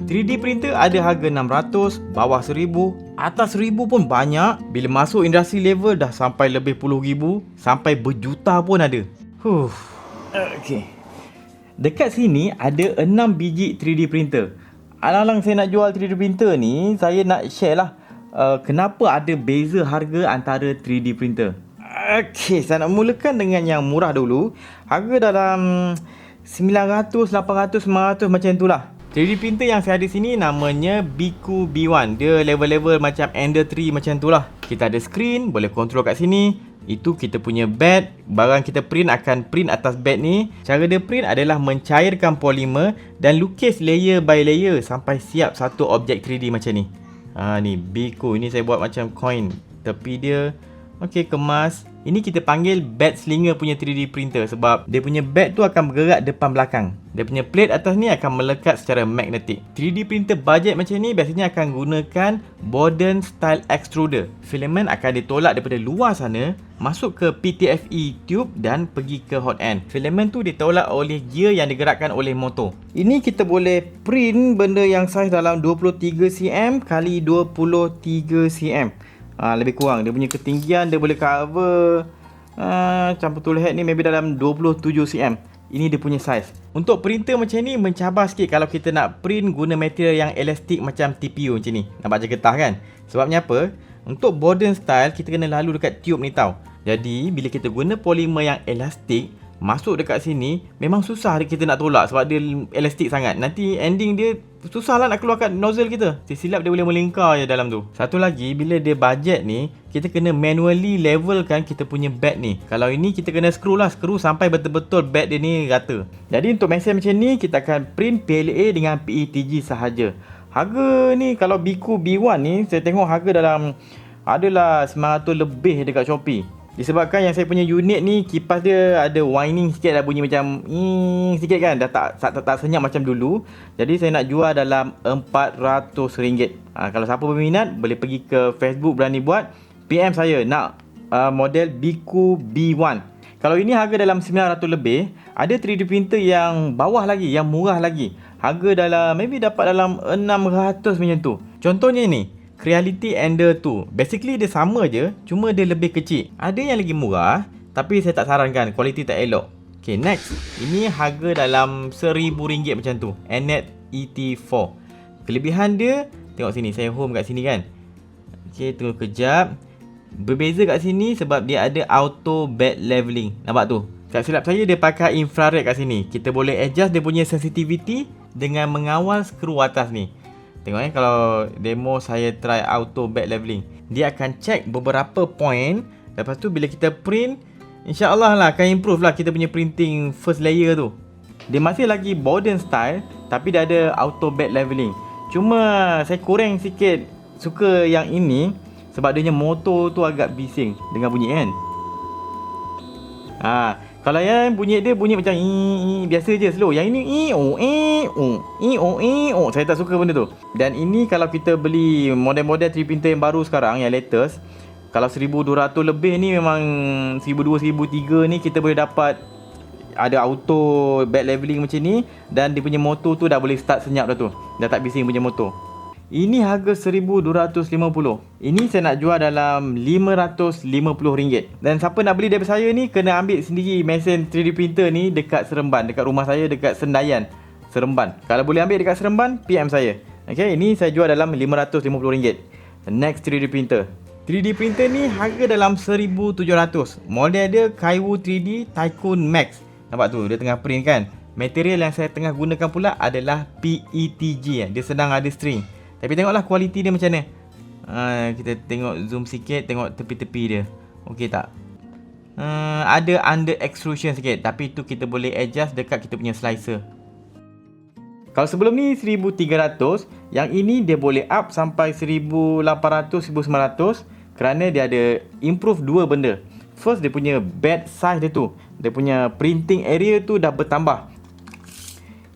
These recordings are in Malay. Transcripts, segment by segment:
3D printer ada harga 600, bawah 1000, atas 1000 pun banyak. Bila masuk industri level dah sampai lebih puluh ribu, sampai berjuta pun ada. Okay. Dekat sini ada 6 biji 3D printer. Alang-alang saya nak jual 3D printer ni, saya nak share lah kenapa ada beza harga antara 3D printer. Okay, saya nak mulakan dengan yang murah dulu. Harga dalam 900, 800, 900 macam itulah. 3D printer yang saya ada sini namanya Biku B1. Dia level-level macam Ender 3 macam tu lah. Kita ada screen, boleh kontrol kat sini. Itu kita punya bed. Barang kita print akan print atas bed ni. Cara dia print adalah mencairkan polimer dan lukis layer by layer sampai siap satu objek 3D macam ni. Ni Biku. Ini saya buat macam coin. Tepi dia. Okey, kemas. Ini kita panggil bed slinger punya 3D printer sebab dia punya bed tu akan bergerak depan belakang. Dia punya plate atas ni akan melekat secara magnetik. 3D printer bajet macam ni biasanya akan gunakan Borden style extruder. Filament akan ditolak daripada luar sana, masuk ke PTFE tube dan pergi ke hot end. Filament tu ditolak oleh gear yang digerakkan oleh motor. Ini kita boleh print benda yang saiz dalam 23 cm kali 23 cm. Lebih kurang dia punya ketinggian dia boleh cover campur tool head ni maybe dalam 27 cm. Ini dia punya saiz. Untuk printer macam ni mencabar sikit kalau kita nak print guna material yang elastik macam TPU macam ni. Nampak je getah kan? Sebabnya apa? Untuk Borden style kita kena lalu dekat tube ni tau. Jadi bila kita guna polimer yang elastik masuk dekat sini, memang susah kita nak tolak sebab dia elastik sangat. Nanti ending dia susah lah nak keluarkan nozzle kita. Silap dia boleh melingkar je dalam tu. Satu lagi, bila dia bajet ni, kita kena manually levelkan kita punya bed ni. Kalau ini kita kena screw lah, screw sampai betul-betul bed dia ni rata. Jadi untuk mesin macam ni, kita akan print PLA dengan PETG sahaja. Harga ni kalau Biku B1 ni, saya tengok harga dalam adalah 900 lebih dekat Shopee. Disebabkan yang saya punya unit ni kipas dia ada whining sikit dah, bunyi macam sikit kan, dah tak senyap macam dulu. Jadi saya nak jual dalam RM400. Kalau siapa berminat boleh pergi ke Facebook Berani Buat, PM saya nak model Biku B1. Kalau ini harga dalam 900 lebih, ada 3D printer yang bawah lagi, yang murah lagi. Harga dalam maybe dapat dalam 600 macam tu. Contohnya ni Creality Ender 2. Basically dia sama je, cuma dia lebih kecil. Ada yang lagi murah, tapi saya tak sarankan, kualiti tak elok. Okay, next. Ini harga dalam RM1000 macam tu. Anet ET4. Kelebihan dia, tengok sini, saya home kat sini kan. Okay, tunggu kejap. Berbeza kat sini sebab dia ada auto bed leveling. Nampak tu? Tak silap saya dia pakai infrared kat sini. Kita boleh adjust dia punya sensitivity dengan mengawal skru atas ni. Tengok kalau demo saya try auto bed leveling. Dia akan check beberapa point. Lepas tu bila kita print, InsyaAllah lah akan improve lah kita punya printing first layer tu. Dia masih lagi Borden style, tapi dia ada auto bed leveling. Cuma saya kurang sikit suka yang ini sebab dia punya motor tu agak bising dengan bunyi kan. Kalau yang bunyi dia bunyi macam biasa je slow. Yang ini saya tak suka benda tu. Dan ini kalau kita beli model-model 3D printer yang baru sekarang, yang latest, kalau 1200 lebih ni memang 1200, 1003 ni kita boleh dapat ada auto bed leveling macam ni. Dan dia punya motor tu dah boleh start senyap dah tu. Dah tak bising punya motor. Ini harga RM1250. Ini saya nak jual dalam RM550. Dan siapa nak beli daripada saya ni kena ambil sendiri mesin 3D printer ni dekat Seremban, dekat rumah saya dekat Sendayan, Seremban. Kalau boleh ambil dekat Seremban, PM saya. Okey, ini saya jual dalam RM550. Next 3D printer. 3D printer ni harga dalam RM1,700. Model dia Kaiwo 3D Tycoon Max. Nampak tu, dia tengah print kan. Material yang saya tengah gunakan pula adalah PETG. Dia sedang ada string. Tapi tengoklah kualiti dia macam mana. Kita tengok zoom sikit, tengok tepi-tepi dia. Okey tak? Ada under extrusion sikit, tapi tu kita boleh adjust dekat kita punya slicer. Kalau sebelum ni 1300, yang ini dia boleh up sampai 1800, 1900 kerana dia ada improve dua benda. First, dia punya bed size dia tu. Dia punya printing area tu dah bertambah.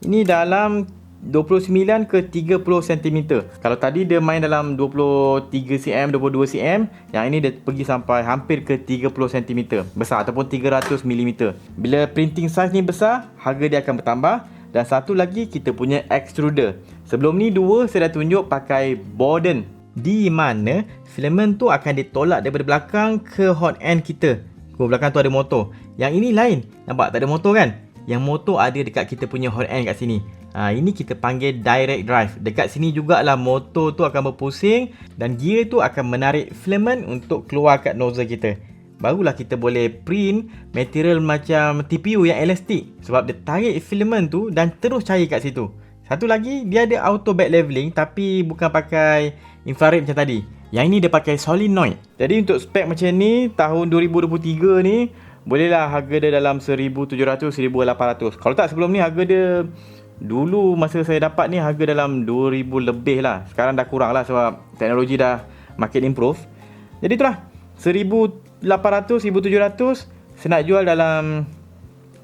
Ini dalam 29 ke 30 cm. Kalau tadi dia main dalam 23 cm, 22 cm, yang ini dia pergi sampai hampir ke 30 cm besar ataupun 300 mm. Bila printing size ni besar, harga dia akan bertambah. Dan satu lagi kita punya extruder. Sebelum ni dua saya dah tunjuk pakai Borden, di mana filament tu akan ditolak daripada belakang ke hot end kita. Ke belakang tu ada motor. Yang ini lain. Nampak tak ada motor kan? Yang motor ada dekat kita punya hot end kat sini. Ini kita panggil direct drive. Dekat sini jugalah motor tu akan berpusing dan gear tu akan menarik filament untuk keluar kat nozzle kita. Barulah kita boleh print material macam TPU yang elastik, sebab dia tarik filament tu dan terus cair kat situ. Satu lagi, dia ada auto back leveling tapi bukan pakai infrared macam tadi. Yang ini dia pakai solenoid. Jadi untuk spek macam ni, tahun 2023 ni, bolehlah harga dia dalam 1,700, 1,800. Kalau tak sebelum ni harga dia, dulu masa saya dapat ni harga dalam 2,000 lebih lah. Sekarang dah kurang lah sebab teknologi dah makin improve. Jadi itulah, 1,800, 1,700 saya nak jual dalam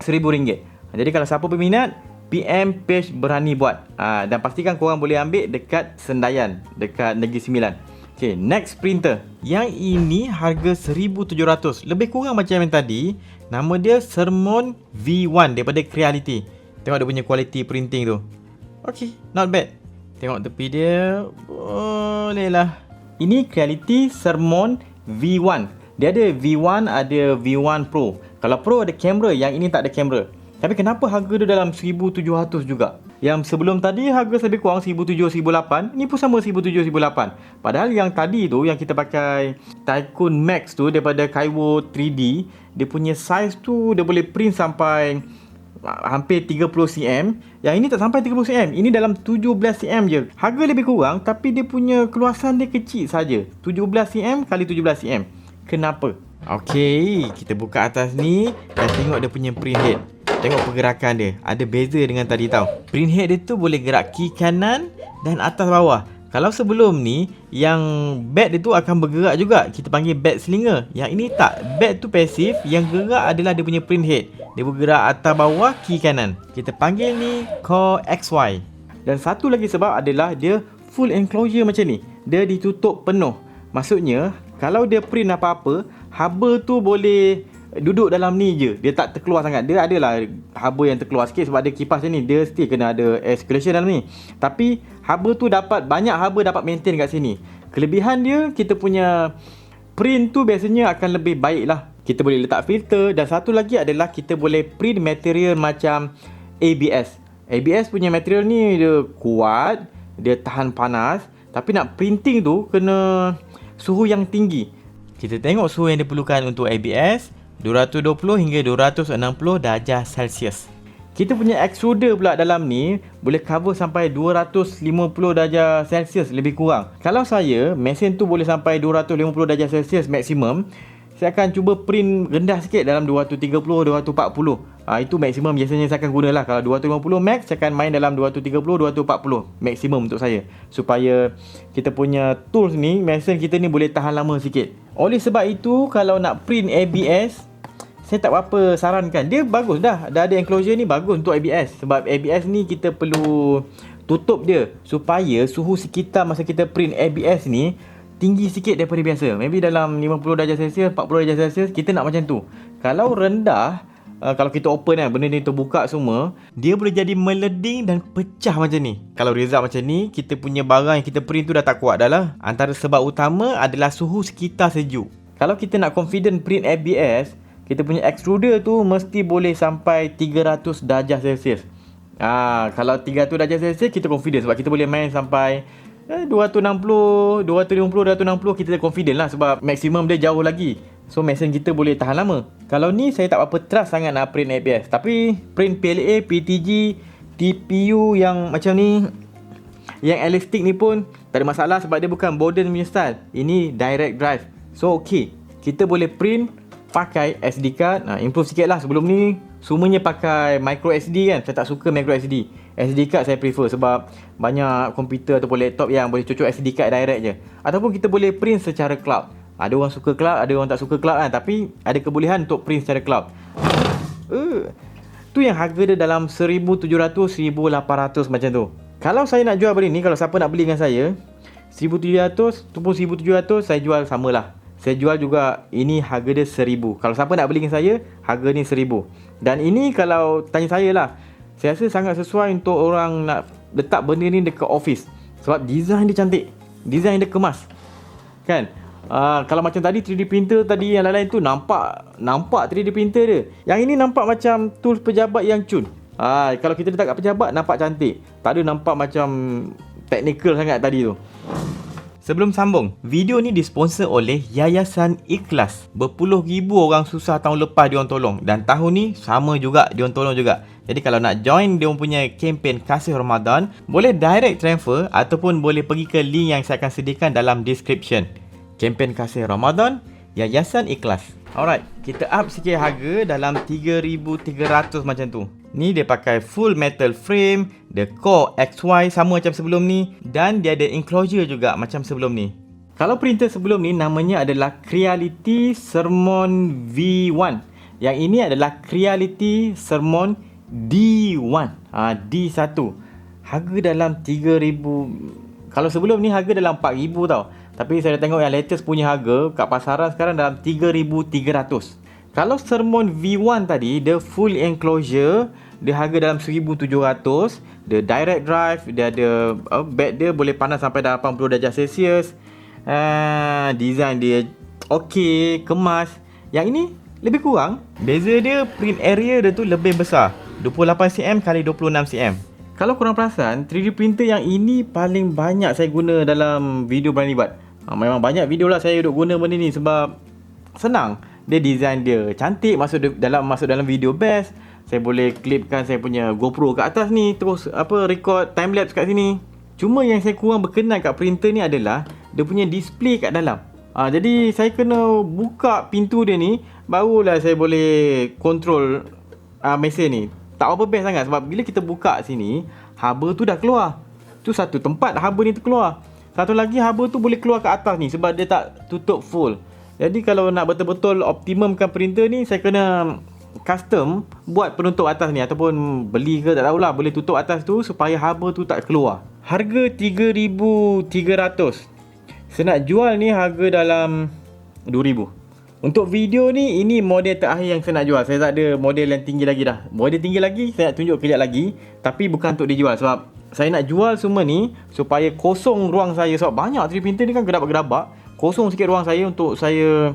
RM1,000. Jadi kalau siapa berminat, PM page Berani Buat. Dan pastikan korang boleh ambil dekat Sendayan, dekat Negeri Sembilan. Okay, next printer. Yang ini harga 1,700. Lebih kurang macam yang tadi. Nama dia Sermon V1 daripada Creality. Tengok dia punya quality printing tu. Okay, not bad. Tengok tepi dia. Boleh lah. Ini Creality Sermon V1. Dia ada V1, ada V1 Pro. Kalau Pro ada kamera, yang ini tak ada kamera. Tapi kenapa harga dia dalam 1,700 juga? Yang sebelum tadi harga lebih kurang 1,700, 1,800. Ni pun sama 1,700, 1,800. Padahal yang tadi tu, yang kita pakai Tycoon Max tu daripada Kaiwo 3D, dia punya size tu dia boleh print sampai hampir 30 cm. Yang ini tak sampai 30 cm. Ini dalam 17 cm je. Harga lebih kurang tapi dia punya keluasan dia kecil saja. 17 cm kali 17 cm. Kenapa? Okey, kita buka atas ni dan tengok dia punya print head. Tengok pergerakan dia. Ada beza dengan tadi tau. Print head dia tu boleh gerak kiri kanan dan atas bawah. Kalau sebelum ni, yang bed dia tu akan bergerak juga. Kita panggil bed slinger. Yang ini tak. Bed tu pasif. Yang gerak adalah dia punya print head. Dia bergerak atas bawah, kiri kanan. Kita panggil ni Core XY. Dan satu lagi sebab adalah dia full enclosure macam ni. Dia ditutup penuh. Maksudnya, kalau dia print apa-apa, haba tu boleh duduk dalam ni je. Dia tak terkeluar sangat. Dia adalah haba yang terkeluar sikit sebab ada kipas ni. Dia still kena ada air circulation dalam ni. Tapi haba tu dapat, banyak haba dapat maintain kat sini. Kelebihan dia, kita punya print tu biasanya akan lebih baik lah. Kita boleh letak filter. Dan satu lagi adalah kita boleh print material macam ABS. ABS punya material ni dia kuat, dia tahan panas. Tapi nak printing tu kena suhu yang tinggi. Kita tengok suhu yang diperlukan untuk ABS, 220 hingga 260 darjah Celsius. Kita punya extruder pula dalam ni boleh cover sampai 250 darjah Celsius lebih kurang. Kalau saya, mesin tu boleh sampai 250 darjah Celsius maksimum, saya akan cuba print rendah sikit dalam 230, 240. Itu maksimum biasanya saya akan gunalah. Kalau 250 max, saya akan main dalam 230, 240 maksimum untuk saya. Supaya kita punya tools ni, mesin kita ni boleh tahan lama sikit. Oleh sebab itu, kalau nak print ABS, saya tak berapa sarankan. Dia bagus dah. Dah ada enclosure ni bagus untuk ABS. Sebab ABS ni kita perlu tutup dia supaya suhu sekitar masa kita print ABS ni tinggi sikit daripada biasa. Maybe dalam 50 darjah Celsius, 40 darjah Celsius, kita nak macam tu. Kalau rendah, kalau kita open kan, benda ni terbuka semua, dia boleh jadi meleding dan pecah macam ni. Kalau result macam ni, kita punya barang yang kita print tu dah tak kuat dah lah. Antara sebab utama adalah suhu sekitar sejuk. Kalau kita nak confident print ABS, kita punya extruder tu mesti boleh sampai 300 darjah Celsius. Kalau 300 darjah Celsius, kita confident sebab kita boleh main sampai 260, 250, 260 kita confident lah sebab maksimum dia jauh lagi. So mesin kita boleh tahan lama. Kalau ni saya tak berapa trust sangat nak print ABS. Tapi print PLA, PTG, TPU yang macam ni, yang elastic ni pun tak ada masalah sebab dia bukan Borden punya style. Ini direct drive. So okay, kita boleh print pakai SD card. Improve sikit lah. Sebelum ni semuanya pakai micro SD kan. Saya tak suka micro SD. SD card saya prefer sebab banyak komputer ataupun laptop yang boleh cocok SD card direct je. Ataupun kita boleh print secara cloud. Ada orang suka cloud, ada orang tak suka cloud kan. Tapi ada kebolehan untuk print secara cloud. Tu yang harga dia dalam 1,700, 1,800 macam tu. Kalau saya nak jual benda ni, kalau siapa nak beli dengan saya, 1,700 ataupun 1,700 saya jual samalah. Saya jual juga, ini harga dia 1,000. Kalau siapa nak beli dengan saya, harga ni 1,000. Dan ini kalau tanya saya lah, Saya rasa sangat sesuai untuk orang nak letak benda ni dekat office. Sebab design dia cantik, design dia kemas, kan? Kalau macam tadi 3D printer tadi yang lain-lain tu nampak 3D printer dia. Yang ini nampak macam tools pejabat yang cun. Kalau kita letak kat pejabat nampak cantik. Tak ada nampak macam technical sangat tadi tu. Sebelum sambung, video ni disponsor oleh Yayasan Ikhlas. Berpuluh ribu orang susah tahun lepas diorang tolong, dan tahun ni sama juga diorang tolong juga. Jadi kalau nak join diorang punya kempen Kasih Ramadan, boleh direct transfer ataupun boleh pergi ke link yang saya akan sediakan dalam description. Kempen Kasih Ramadan, Yayasan Ikhlas. Alright, kita up sikit harga dalam 3,300 macam tu. Ni dia pakai full metal frame, the core XY sama macam sebelum ni, dan dia ada enclosure juga macam sebelum ni. Kalau printer sebelum ni namanya adalah Creality Sermon V1. Yang ini adalah Creality Sermon D1. D1. Harga dalam 3,000. Kalau sebelum ni harga dalam 4,000 tau. Tapi saya dah tengok yang latest punya harga kat pasaran sekarang dalam 3,300. Kalau Sermon V1 tadi, dia full enclosure, dia harga dalam 1,700. Dia direct drive, dia ada bed dia boleh panas sampai 80 darjah Celsius. Design dia okey, kemas. Yang ini lebih kurang. Beza dia print area dia tu lebih besar, 28cm x 26cm. Kalau korang perasan, 3D printer yang ini paling banyak saya guna dalam video Berani Buat. Memang banyak video lah saya duk guna benda ni sebab senang. Dia design dia cantik, masuk dalam video best. Saya boleh clipkan saya punya GoPro kat atas ni, terus record time lapse kat sini. Cuma yang saya kurang berkenan kat printer ni adalah dia punya display kat dalam. Jadi saya kena buka pintu dia ni, barulah saya boleh control mesin ni. Tak apa best sangat sebab bila kita buka sini, haba tu dah keluar. Tu satu tempat haba ni terkeluar. Satu lagi haba tu boleh keluar ke atas ni sebab dia tak tutup full. Jadi kalau nak betul-betul optimumkan printer ni, saya kena custom buat penutup atas ni, ataupun beli ke tak tahulah, boleh tutup atas tu supaya haba tu tak keluar. Harga 3,300. Saya nak jual ni harga dalam 2,000. Untuk video ni, ini model terakhir yang saya nak jual. Saya tak ada model yang tinggi lagi dah. Model tinggi lagi saya nak tunjuk kejap lagi, tapi bukan untuk dijual sebab saya nak jual semua ni supaya kosong ruang saya. Sebab banyak 3D printer ni kan gedabak-gedabak. Kosong sikit ruang saya untuk saya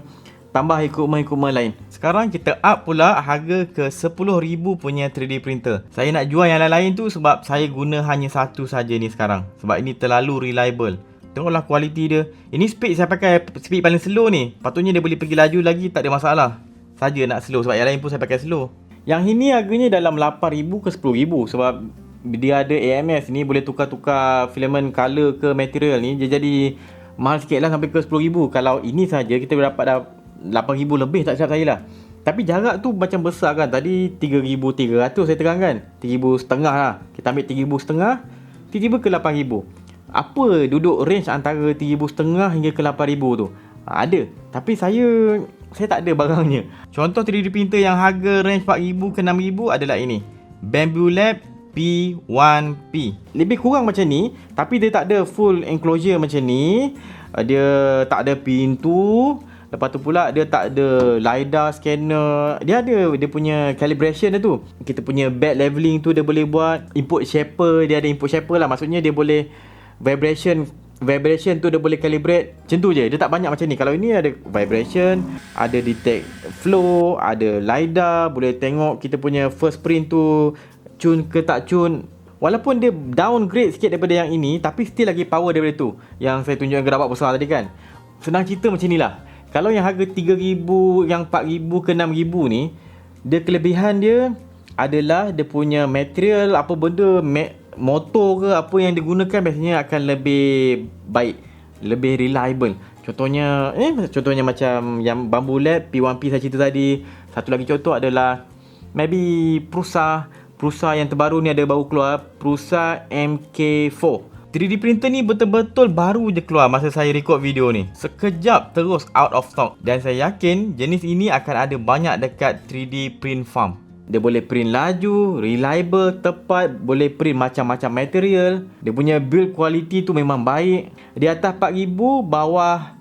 tambah equipment lain. Sekarang kita up pula harga ke 10,000 punya 3D printer. Saya nak jual yang lain-lain tu sebab saya guna hanya satu saja ni sekarang. Sebab ini terlalu reliable. Tengoklah kualiti dia. Ini speed saya pakai speed paling slow ni. Patutnya dia boleh pergi laju lagi, tak ada masalah. Saja nak slow sebab yang lain pun saya pakai slow. Yang ini harganya dalam 8,000 ke 10,000 sebab dia ada AMS ni, boleh tukar-tukar filament color ke material ni. Dia jadi mahal sikit lah sampai ke 10,000. Kalau ini saja kita dapat dah 8,000 lebih, tak silap saya lah. Tapi jarak tu macam besar kan. Tadi 3,300 saya terangkan, 3,500 lah. Kita ambil 3,500, tiba-tiba ke 8,000. Apa duduk range antara 3,500 hingga ke 8,000 tu? Ada. Tapi saya tak ada barangnya. Contoh 3D printer yang harga range 4,000 ke 6,000 adalah ini, Bambu Lab P1P. Lebih kurang macam ni, tapi dia tak ada full enclosure macam ni. Dia tak ada pintu. Lepas tu pula dia tak ada LiDAR scanner. Dia ada dia punya calibration dia tu. Kita punya bed leveling tu dia boleh buat. Input shaper, dia ada input shaper lah. Maksudnya dia boleh vibration tu dia boleh calibrate. Macam tu je. Dia tak banyak macam ni. Kalau ini ada vibration, ada detect flow, ada LiDAR, boleh tengok kita punya first print tu cun ke tak cun. Walaupun dia downgrade sikit daripada yang ini, tapi still lagi power daripada tu yang saya tunjukkan gerabak besar tadi kan. Senang cerita macam ni lah. Kalau yang harga 3,000, yang 4,000 ke 6,000 ni, dia kelebihan dia adalah dia punya material, apa benda, motor ke apa yang digunakan biasanya akan lebih baik, lebih reliable. Contohnya macam yang Bambu Lab P1P saya cerita tadi. Satu lagi contoh adalah maybe Prusa yang terbaru ni, ada baru keluar Prusa MK4. 3D printer ni betul-betul baru je keluar masa saya record video ni. Sekejap terus out of stock. Dan saya yakin jenis ini akan ada banyak dekat 3D print farm. Dia boleh print laju, reliable, tepat, boleh print macam-macam material. Dia punya build quality tu memang baik. Di atas 4,000, bawah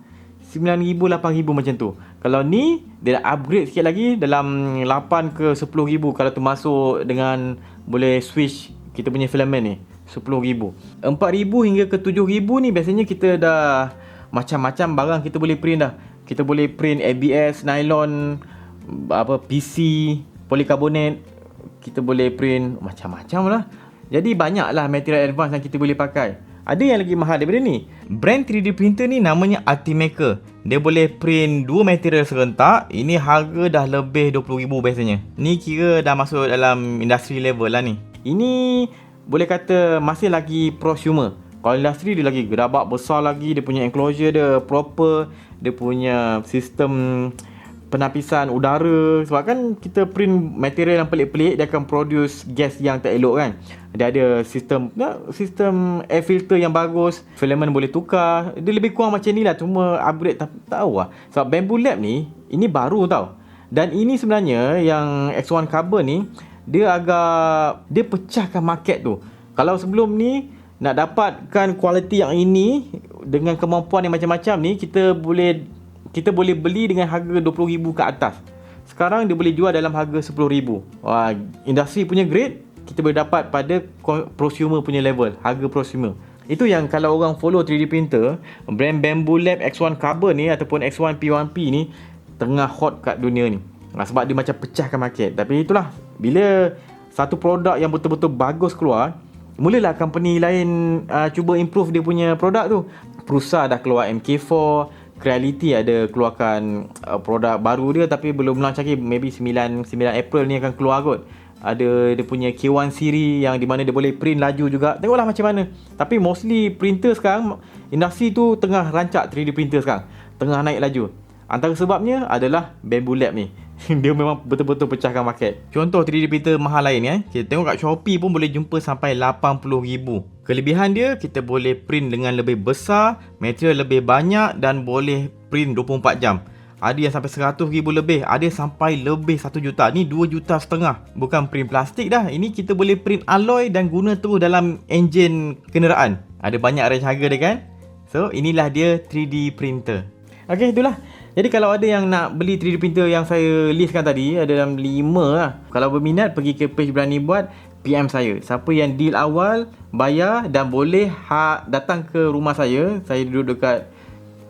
9,000, 8,000 macam tu. Kalau ni dia dah upgrade sikit lagi dalam 8 ke 10,000 kalau tu masuk dengan boleh switch kita punya filament ni 10,000. 4,000 hingga ke 7,000 ni biasanya kita dah macam-macam barang kita boleh print dah. Kita boleh print ABS, nylon, PC, polikarbonat. Kita boleh print macam-macam lah. Jadi banyaklah material advance yang kita boleh pakai. Ada yang lagi mahal daripada ni. Brand 3D printer ni namanya Ultimaker. Dia boleh print 2 material serentak. Ini harga dah lebih 20,000 biasanya. Ni kira dah masuk dalam industri level lah ni. Ini boleh kata masih lagi prosumer. Kalau industri dia lagi gerabak besar lagi. Dia punya enclosure dia proper. Dia punya sistem penapisan udara. Sebab kan kita print material yang pelik-pelik, dia akan produce gas yang tak elok kan. Dia ada sistem air filter yang bagus, filament boleh tukar. Dia lebih kurang macam ni lah, cuma upgrade tak tahu lah. Sebab Bamboo Lab ni, ini baru tau. Dan ini sebenarnya yang X1 Carbon ni, dia pecahkan market tu. Kalau sebelum ni nak dapatkan kualiti yang ini dengan kemampuan yang macam-macam ni, kita boleh beli dengan harga 20,000 ke atas. Sekarang dia boleh jual dalam harga 10,000. Wah, industri punya grade kita boleh dapat pada prosumer punya level, harga prosumer. Itu yang kalau orang follow 3D printer, brand Bamboo Lab X1 Carbon ni ataupun X1 P1P ni tengah hot kat dunia ni. Sebab dia macam pecahkan market. Tapi itulah, bila satu produk yang betul-betul bagus keluar, mulalah company lain cuba improve dia punya produk tu. Prusa dah keluar MK4, Creality ada keluarkan produk baru dia tapi belum launch lagi. Maybe 9 April ni akan keluar kot. Ada dia punya K1 series yang di mana dia boleh print laju juga. Tengoklah macam mana. Tapi mostly printer sekarang, industri tu tengah rancak 3D printer sekarang. Tengah naik laju. Antara sebabnya adalah Bamboo Lab ni. Dia memang betul-betul pecahkan market. Contoh 3D printer mahal lain kita tengok kat Shopee pun boleh jumpa sampai 80,000. Kelebihan dia, kita boleh print dengan lebih besar, material lebih banyak dan boleh print 24 jam. Ada yang sampai 100,000 lebih, ada sampai lebih 1 juta. Ni 2,5 juta. Bukan print plastik dah. Ini kita boleh print alloy dan guna terus dalam enjin kenderaan. Ada banyak range harga dia kan. So inilah dia 3D printer. Okey, itulah. Jadi kalau ada yang nak beli 3D printer yang saya listkan tadi, ada dalam 5 lah. Kalau berminat, pergi ke page Berani Buat, PM saya. Siapa yang deal awal, bayar dan boleh datang ke rumah saya. Saya duduk dekat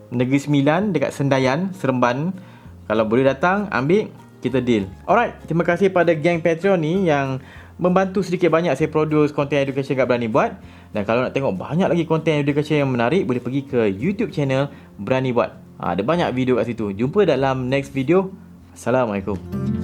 Negeri Sembilan, dekat Sendayan, Seremban. Kalau boleh datang, ambil, kita deal. Alright, terima kasih pada geng Patreon ni yang membantu sedikit banyak saya produce konten education kat Berani Buat. Dan kalau nak tengok banyak lagi konten education yang menarik, boleh pergi ke YouTube channel Berani Buat. Ada banyak video kat situ. Jumpa dalam next video. Assalamualaikum.